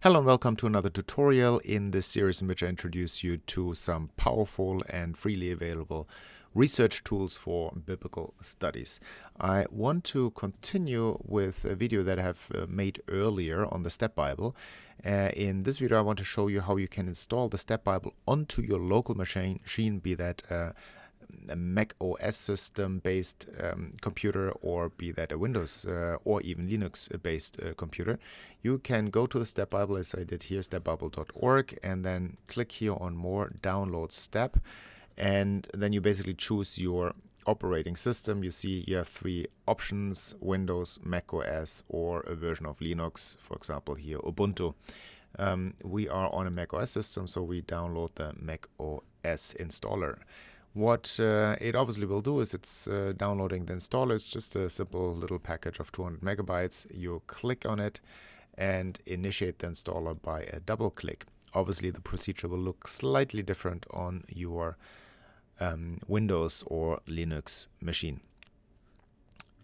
Hello and welcome to another tutorial in this series in which I introduce you to some powerful and freely available research tools for biblical studies. I want to continue with a video that I have made earlier on the StepBible. In this video I want to show you how you can install the StepBible onto your local machine, be that a Mac OS system based computer, or be that a Windows or even Linux based computer. You can go to the StepBible as I did here, stepbible.org, and then click here on More, Download Step, and then you basically choose your operating system. You see you have three options: Windows, Mac OS, or a version of Linux, for example here Ubuntu. We are on a Mac OS system, so we download the Mac OS installer. What it obviously will do is it's downloading the installer. It's just a simple little package of 200 megabytes. You click on it and initiate the installer by a double click. Obviously the procedure will look slightly different on your Windows or Linux machine.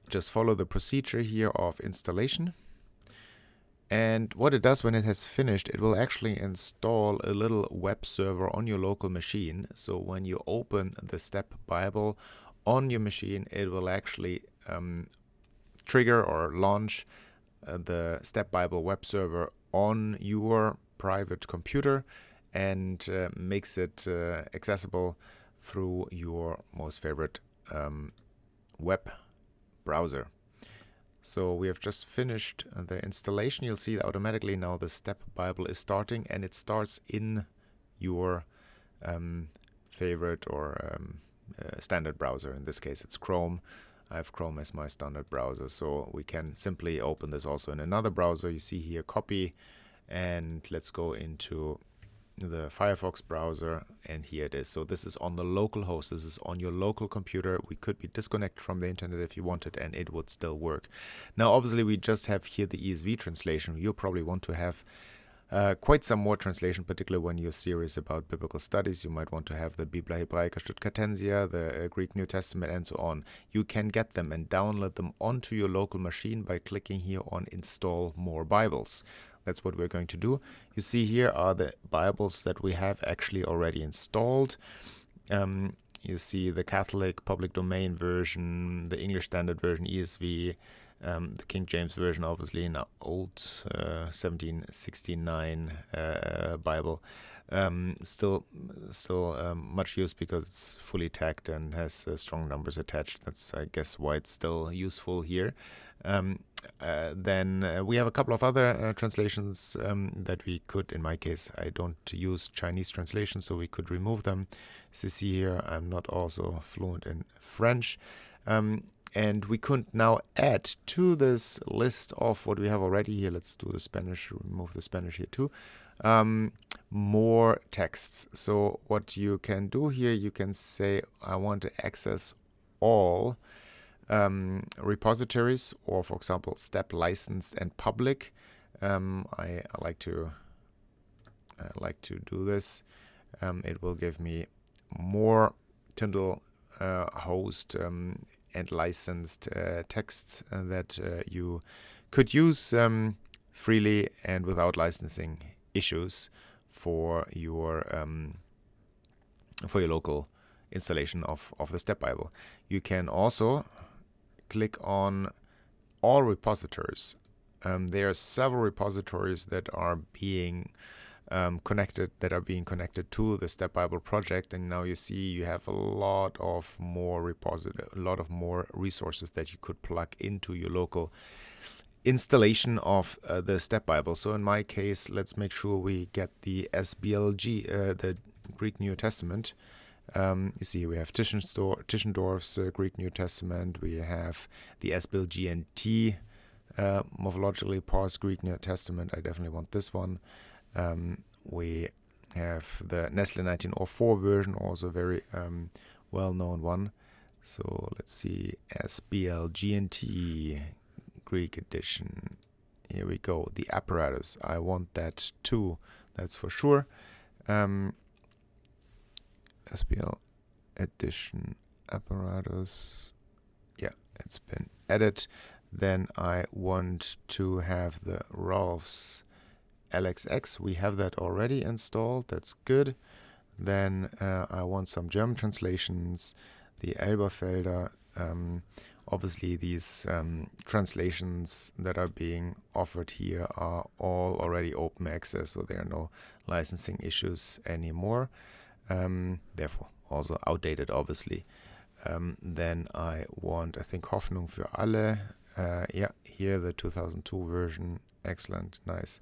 Just follow the procedure here of installation. And what it does when it has finished, it will actually install a little web server on your local machine. So when you open the StepBible on your machine, it will actually trigger or launch the StepBible web server on your private computer and makes it accessible through your most favorite web browser. So we have just finished the installation. You'll see automatically now the StepBible is starting, and it starts in your favorite or standard browser. In this case it's Chrome. I have Chrome as my standard browser, so we can simply open this also in another browser. You see here copy, and let's go into the Firefox browser, and here it is. So this is on the local host. This is on your local computer. We could be disconnected from the internet if you wanted, and it would still work. Now obviously we just have here the ESV translation. You'll probably want to have quite some more translation, particularly when you're serious about biblical studies. You might want to have the Biblia Hebraica Stuttgartensia, the Greek New Testament, and so on. You can get them and download them onto your local machine by clicking here on Install More Bibles. That's what we're going to do. You see here are the Bibles that we have actually already installed. You see the Catholic Public Domain version, the English Standard Version, ESV, the King James Version, obviously, an old 1769 Bible. Still much used because it's fully tagged and has strong numbers attached. That's, I guess, why it's still useful here. Then we have a couple of other translations that we could, in my case, I don't use Chinese translation, so we could remove them. As you see here, I'm not also fluent in French. And we could now add to this list of what we have already here. Let's do the Spanish, remove the Spanish here too. More texts. So what you can do here, you can say, I want to access all repositories, or for example step licensed and public. I like to do this. It will give me more Tyndale host and licensed texts that you could use freely and without licensing issues for your local installation of the StepBible. You can also click on all repositories. There are several repositories that are being connected to the StepBible project, and now you see you have a lot of more resources that you could plug into your local installation of the StepBible. So in my case, let's make sure we get the SBLG, the Greek New Testament. You see we have Tischendorf's Greek New Testament. We have the SBLG&T morphologically parsed Greek New Testament. I definitely want this one. We have the Nestle 1904 version, also very well-known one. So let's see, SBLG&T Greek edition. Here we go. The apparatus. I want that too. That's for sure. SBL edition apparatus. Yeah, it's been added. Then I want to have the Rolf's LXX, we have that already installed. That's good. Then I want some German translations, the Elberfelder. Obviously, these translations that are being offered here are all already open access, so there are no licensing issues anymore. Therefore, also outdated, obviously. Then I want, I think, Hoffnung für alle. Yeah, here the 2002 version. Excellent, nice.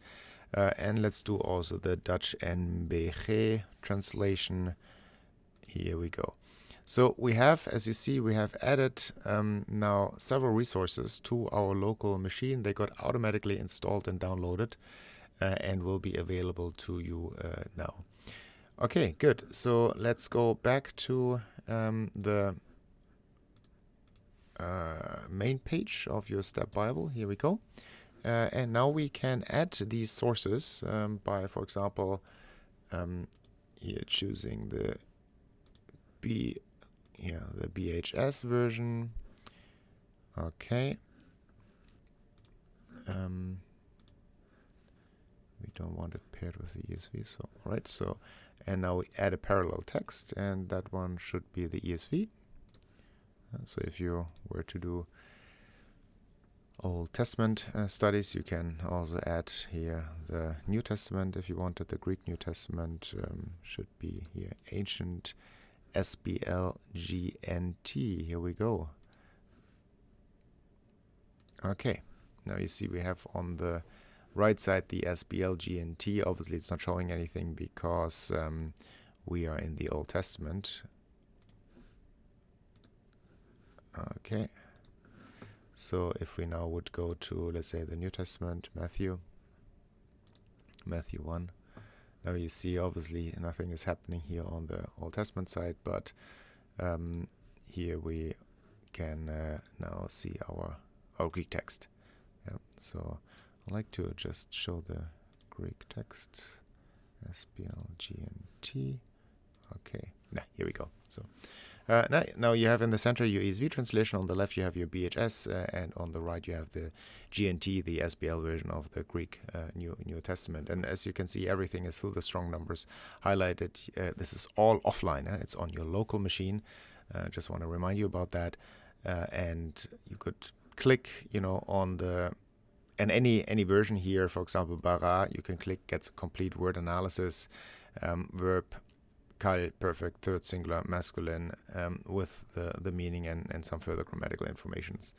And let's do also the Dutch NBG translation. Here we go. So we have, as you see, we have added now several resources to our local machine. They got automatically installed and downloaded and will be available to you now. Okay, good. So let's go back to the main page of your StepBible. Here we go. And now we can add these sources by, for example, here choosing the BHS version. Okay. We don't want it paired with the ESV, so all right. So, and now we add a parallel text, and that one should be the ESV. So if you were to do Old Testament studies, you can also add here the New Testament. If you wanted the Greek New Testament, should be here ancient SBLGNT. Here we go. Okay, now you see we have on the right side the SBLGNT. Obviously it's not showing anything because we are in the Old Testament. Okay, so if we now would go to, let's say, the New Testament, Matthew 1. Now you see obviously nothing is happening here on the Old Testament side, but here we can now see our Greek text. Yeah. So I'd like to just show the Greek text, SBLGNT. Okay, here we go. So now you have in the center your ESV translation, on the left you have your BHS, and on the right you have the GNT, the SBL version of the Greek New Testament. And as you can see, everything is through the strong numbers highlighted. This is all offline. It's on your local machine. Just want to remind you about that. And you could click, on the any version here. For example, bara, you can click, gets a complete word analysis, verb, Kal, perfect, third singular, masculine, with the meaning and some further grammatical informations.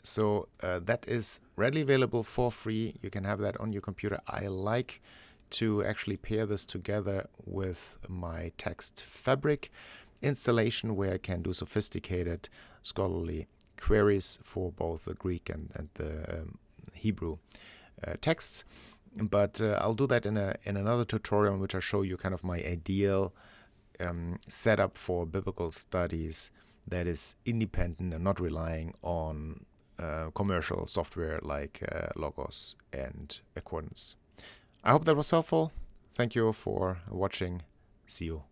So that is readily available for free. You can have that on your computer. I like to actually pair this together with my text fabric installation, where I can do sophisticated scholarly queries for both the Greek and the Hebrew texts. But I'll do that in another tutorial in which I show you kind of my ideal setup for biblical studies that is independent and not relying on commercial software like Logos and Accordance. I hope that was helpful. Thank you for watching. See you